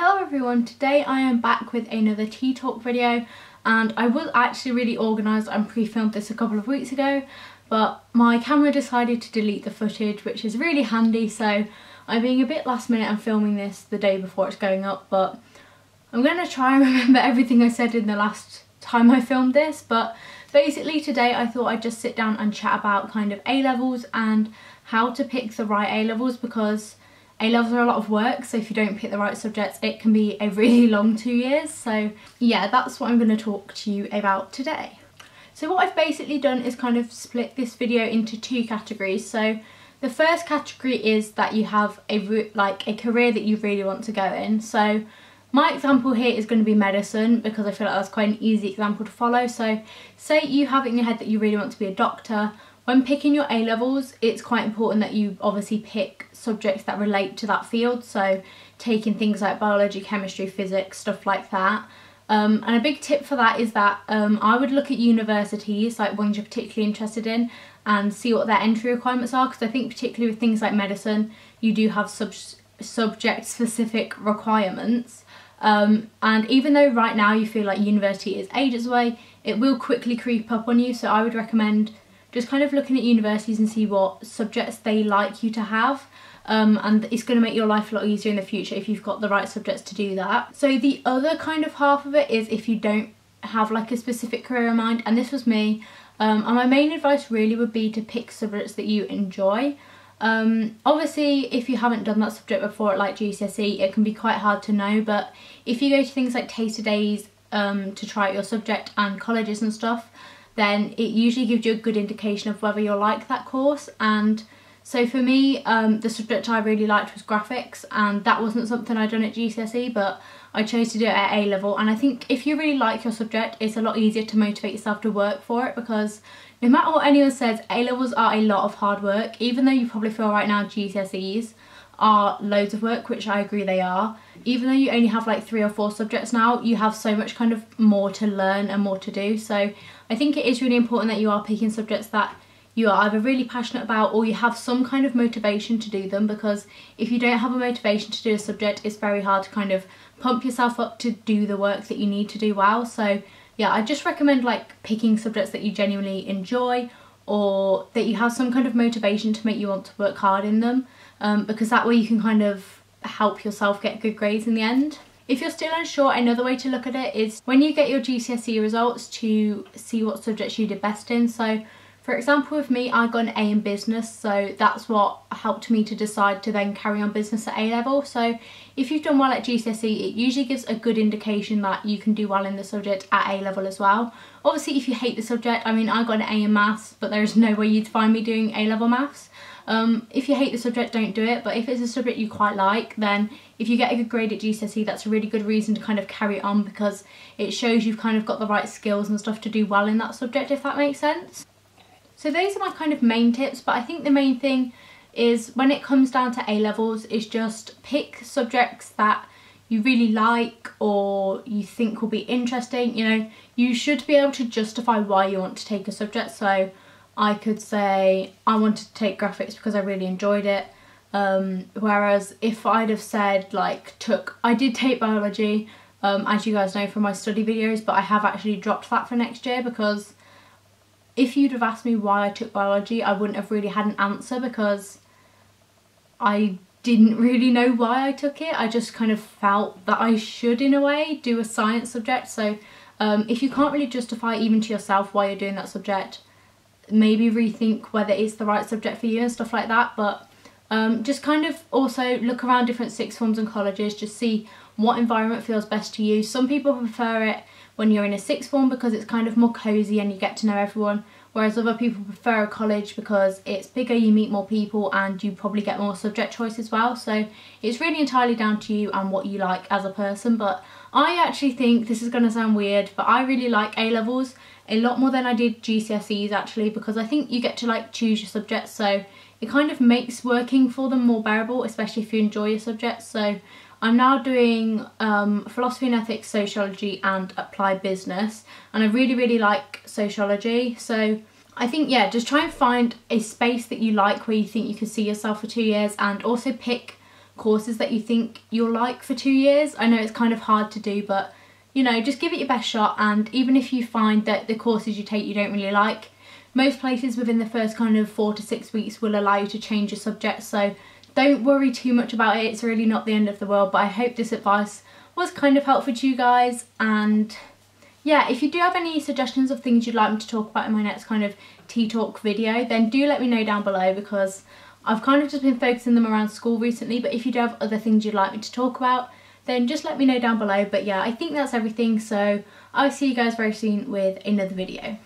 Hello everyone, today I am back with another tea talk video, and I was actually really organised and pre-filmed this a couple of weeks ago, but my camera decided to delete the footage, which is really handy, so I'm being a bit last minute and filming this the day before it's going up, but I'm going to try and remember everything I said in the last time I filmed this. But basically today I thought I'd just sit down and chat about kind of A-levels and how to pick the right A-levels, because A-levels are a lot of work, so if you don't pick the right subjects it can be a really long 2 years. So yeah, that's what I'm going to talk to you about today. So what I've basically done is kind of split this video into two categories. So the first category is that you have a career that you really want to go in. So my example here is going to be medicine, because I feel like that's quite an easy example to follow. So say you have it in your head that you really want to be a doctor. When picking your A-levels, it's quite important that you obviously pick subjects that relate to that field, so taking things like biology, chemistry, physics, stuff like that. And a big tip for that is that I would look at universities, like ones you're particularly interested in, and see what their entry requirements are, because I think particularly with things like medicine, you do have subject-specific requirements. And even though right now you feel like university is ages away, it will quickly creep up on you, so I would recommend just kind of looking at universities and see what subjects they like you to have, and it's going to make your life a lot easier in the future if you've got the right subjects to do that. So the other kind of half of it is if you don't have like a specific career in mind, and this was me, and my main advice really would be to pick subjects that you enjoy. Obviously if you haven't done that subject before at like GCSE, it can be quite hard to know, but if you go to things like taster days to try out your subject and colleges and stuff, then it usually gives you a good indication of whether you'll like that course. And so for me, the subject I really liked was graphics, and that wasn't something I'd done at GCSE, but I chose to do it at A-level. And I think if you really like your subject, it's a lot easier to motivate yourself to work for it, because no matter what anyone says, A-levels are a lot of hard work. Even though you probably feel right now GCSEs are loads of work, which I agree they are, even though you only have like 3 or 4 subjects now, you have so much kind of more to learn and more to do. So I think it is really important that you are picking subjects that you are either really passionate about or you have some kind of motivation to do them, because if you don't have a motivation to do a subject, it's very hard to kind of pump yourself up to do the work that you need to do well. So yeah, I just recommend like picking subjects that you genuinely enjoy, or that you have some kind of motivation to make you want to work hard in them, because that way you can kind of help yourself get good grades in the end. If you're still unsure, another way to look at it is when you get your GCSE results to see what subjects you did best in. So for example with me, I got an A in business, so that's what helped me to decide to then carry on business at A-level. So if you've done well at GCSE, it usually gives a good indication that you can do well in the subject at A-level as well. Obviously if you hate the subject, I mean I got an A in maths, but there is no way you'd find me doing A-level maths. If you hate the subject, don't do it, but if it's a subject you quite like, then if you get a good grade at GCSE, that's a really good reason to kind of carry on, because it shows you've kind of got the right skills and stuff to do well in that subject, if that makes sense. So those are my kind of main tips, but I think the main thing is when it comes down to A-levels is just pick subjects that you really like or you think will be interesting. You know, you should be able to justify why you want to take a subject. So I could say I wanted to take graphics because I really enjoyed it, whereas if I'd have said like I did take biology, as you guys know from my study videos, but I have actually dropped that for next year, because if you'd have asked me why I took biology, I wouldn't have really had an answer, because I didn't really know why I took it. I just kind of felt that I should, in a way, do a science subject. So if you can't really justify even to yourself why you're doing that subject, maybe rethink whether it's the right subject for you and stuff like that. But just kind of also look around different sixth forms and colleges, just see what environment feels best to you. Some people prefer it when you're in a sixth form because it's kind of more cosy and you get to know everyone, whereas other people prefer a college because it's bigger, you meet more people, and you probably get more subject choice as well. So it's really entirely down to you and what you like as a person. But I actually think, this is going to sound weird, but I really like A-levels a lot more than I did GCSEs actually, because I think you get to like choose your subjects, so it kind of makes working for them more bearable, especially if you enjoy your subjects. So I'm now doing philosophy and ethics, sociology and applied business, and I really like sociology. So I think, yeah, just try and find a space that you like where you think you can see yourself for 2 years, and also pick courses that you think you'll like for 2 years. I know it's kind of hard to do, but you know, just give it your best shot. And even if you find that the courses you take you don't really like, most places within the first kind of 4 to 6 weeks will allow you to change your subject, so don't worry too much about it. It's really not the end of the world. But I hope this advice was kind of helpful to you guys. And yeah, if you do have any suggestions of things you'd like me to talk about in my next kind of tea talk video, then do let me know down below, because I've kind of just been focusing them around school recently. But if you do have other things you'd like me to talk about, then just let me know down below. But yeah, I think that's everything, so I'll see you guys very soon with another video.